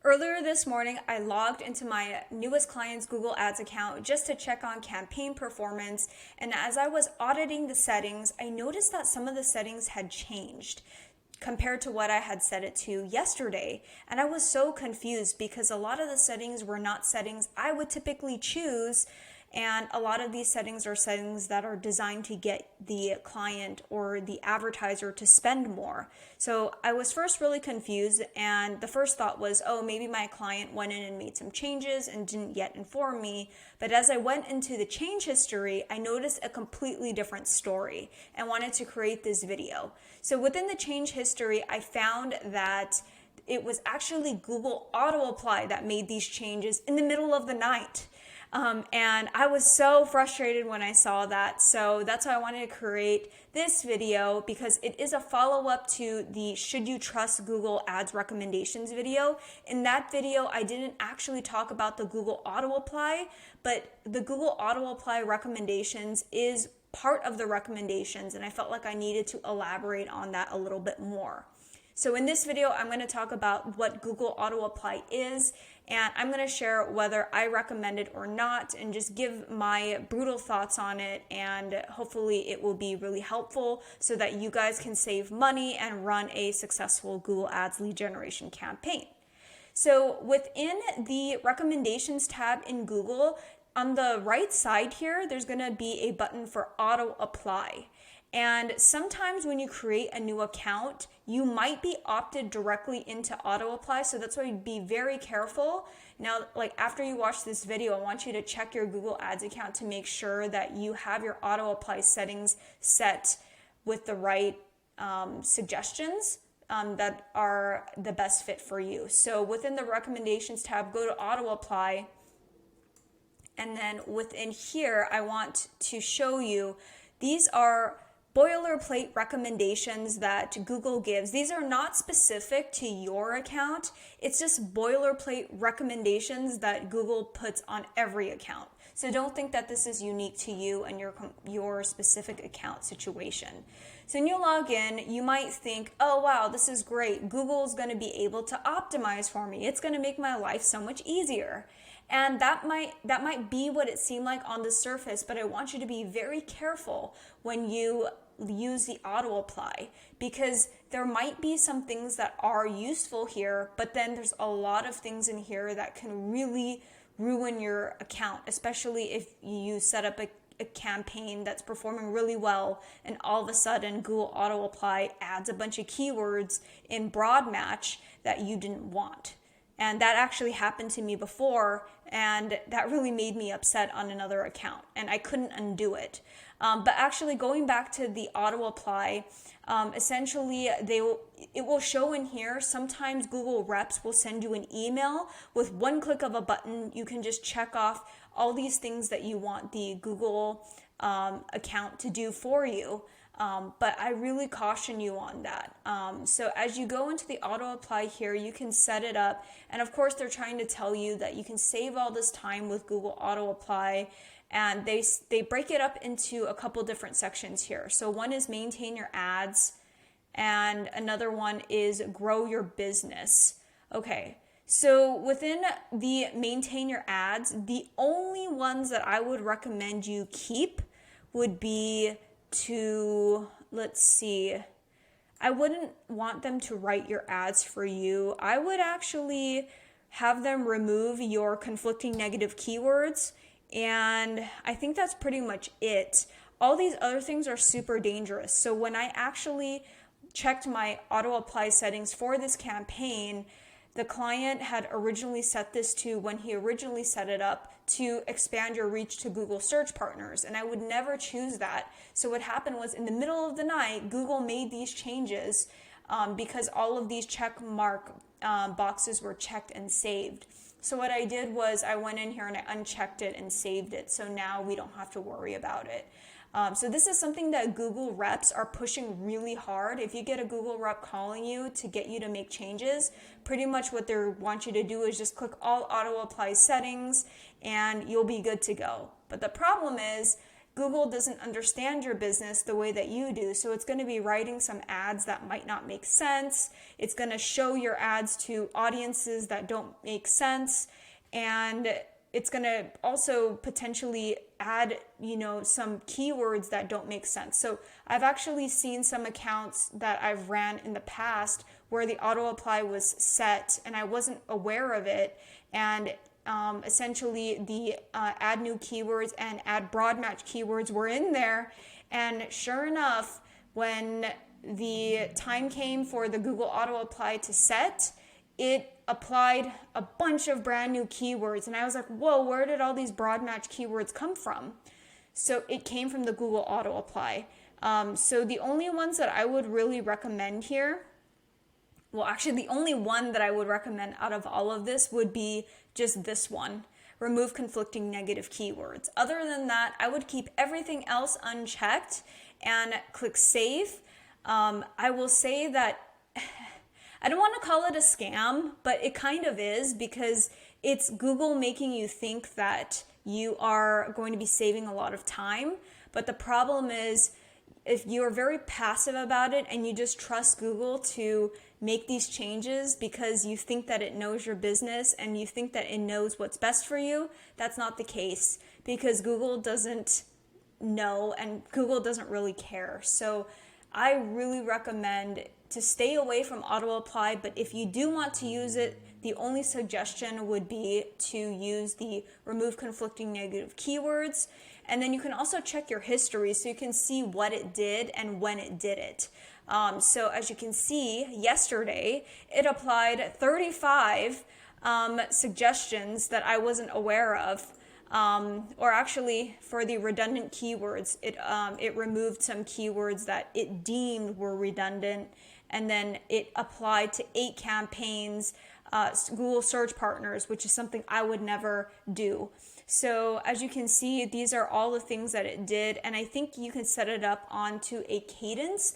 Earlier this morning, I logged into my newest client's Google Ads account just to check on campaign performance. And as I was auditing the settings, I noticed that some of the settings had changed compared to what I had set it to yesterday. And I was so confused because a lot of the settings were not settings I would typically choose. And a lot of these settings are settings that are designed to get the client or the advertiser to spend more. So I was first really confused, and the first thought was, oh, maybe my client went in and made some changes and didn't yet inform me. But as I went into the change history, I noticed a completely different story and wanted to create this video. So within the change history, I found that it was actually Google Auto Apply that made these changes in the middle of the night. And I was so frustrated when I saw that. So that's why I wanted to create this video, because it is a follow-up to the Should You Trust Google Ads Recommendations video. In that video, I didn't actually talk about the Google Auto Apply, but the Google Auto Apply recommendations is part of the recommendations, and I felt like I needed to elaborate on that a little bit more. So in this video, I'm going to talk about what Google Auto Apply is, and I'm going to share whether I recommend it or not and just give my brutal thoughts on it, and hopefully it will be really helpful so that you guys can save money and run a successful Google Ads lead generation campaign. So within the recommendations tab in Google, on the right side here, there's going to be a button for Auto Apply. And sometimes when you create a new account, you might be opted directly into auto apply. So that's why you'd be very careful. Now, like after you watch this video, I want you to check your Google Ads account to make sure that you have your auto apply settings set with the right suggestions that are the best fit for you. So within the recommendations tab, go to auto apply. And then within here, I want to show you, these are boilerplate recommendations that Google gives. These are not specific to your account. It's just boilerplate recommendations that Google puts on every account. So don't think that this is unique to you and your specific account situation. So when you log in, you might think, oh wow, this is great. Google's going to be able to optimize for me. It's going to make my life so much easier. And that might be what it seemed like on the surface, but I want you to be very careful when you use the auto apply, because there might be some things that are useful here, but then there's a lot of things in here that can really ruin your account, especially if you set up a campaign that's performing really well and all of a sudden Google Auto Apply adds a bunch of keywords in broad match that you didn't want. And that actually happened to me before, and that really made me upset on another account, and I couldn't undo it. But actually going back to the auto apply, essentially it will show in here. Sometimes Google reps will send you an email with one click of a button. You can just check off all these things that you want the Google account to do for you. But I really caution you on that. So as you go into the auto apply here, you can set it up. And of course, they're trying to tell you that you can save all this time with Google Auto Apply. And they break it up into a couple different sections here. So one is maintain your ads, and another one is grow your business. Okay. So within the maintain your ads, the only ones that I would recommend you keep would be to, let's see, I wouldn't want them to write your ads for you. I would actually have them remove your conflicting negative keywords, and I think that's pretty much it. All these other things are super dangerous. So when I actually checked my auto apply settings for this campaign, the client had originally set this to, when he originally set it up, to expand your reach to Google search partners. And I would never choose that. So what happened was, in the middle of the night, Google made these changes because all of these check mark boxes were checked and saved. So what I did was I went in here and I unchecked it and saved it. So now we don't have to worry about it. So this is something that Google reps are pushing really hard. If you get a Google rep calling you to get you to make changes, pretty much what they want you to do is just click all auto apply settings and you'll be good to go. But the problem is Google doesn't understand your business the way that you do. So it's going to be writing some ads that might not make sense. It's going to show your ads to audiences that don't make sense. And it's going to also potentially add, some keywords that don't make sense. So I've actually seen some accounts that I've ran in the past where the auto apply was set and I wasn't aware of it. And essentially the add new keywords and add broad match keywords were in there. And sure enough, when the time came for the Google auto apply to set, it applied a bunch of brand new keywords. And I was like, whoa, where did all these broad match keywords come from? So it came from the Google auto apply. So the only ones that I would really recommend here, well, actually the only one that I would recommend out of all of this would be just this one: remove conflicting negative keywords. Other than that, I would keep everything else unchecked and click save. I will say that I don't want to call it a scam, but it kind of is, because it's Google making you think that you are going to be saving a lot of time. But the problem is, if you're very passive about it and you just trust Google to make these changes because you think that it knows your business and you think that it knows what's best for you, that's not the case, because Google doesn't know and Google doesn't really care. So I really recommend to stay away from auto apply, but if you do want to use it, the only suggestion would be to use the remove conflicting negative keywords. And then you can also check your history so you can see what it did and when it did it. So as you can see, yesterday it applied 35 suggestions that I wasn't aware of. Or actually, for the redundant keywords, it removed some keywords that it deemed were redundant, and then it applied to 8 campaigns, Google search partners, which is something I would never do. So as you can see, these are all the things that it did, and I think you can set it up onto a cadence.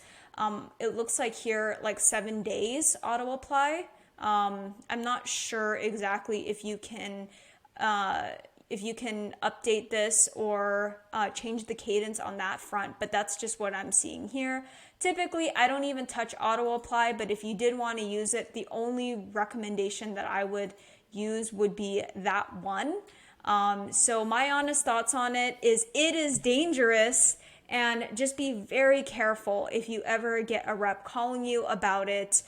It looks like here, like 7 days auto apply. I'm not sure exactly if you can update this or change the cadence on that front, but that's just what I'm seeing here. Typically, I don't even touch auto apply, but if you did want to use it, the only recommendation that I would use would be that one. So my honest thoughts on it is dangerous, and just be very careful if you ever get a rep calling you about it.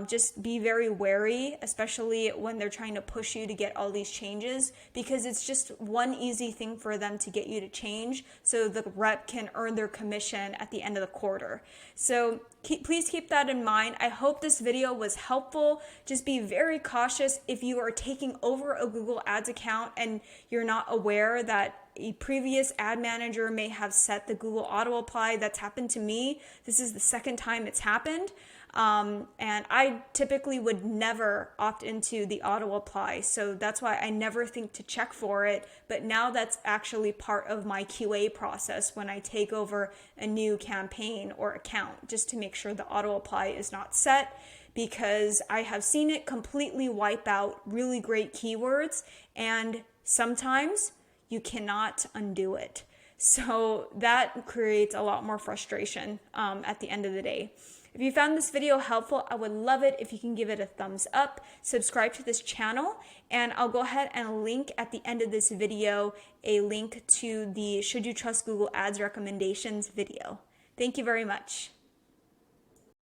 Just be very wary, especially when they're trying to push you to get all these changes, because it's just one easy thing for them to get you to change so the rep can earn their commission at the end of the quarter. So please keep that in mind. I hope this video was helpful. Just be very cautious if you are taking over a Google Ads account and you're not aware that a previous ad manager may have set the Google auto apply. That's happened to me. This is the second time it's happened. And I typically would never opt into the auto apply. So that's why I never think to check for it. But now that's actually part of my QA process when I take over a new campaign or account, just to make sure the auto apply is not set, because I have seen it completely wipe out really great keywords, and sometimes you cannot undo it. So that creates a lot more frustration at the end of the day. If you found this video helpful, I would love it if you can give it a thumbs up, subscribe to this channel, and I'll go ahead and link at the end of this video a link to the Should You Trust Google Ads Recommendations video. Thank you very much.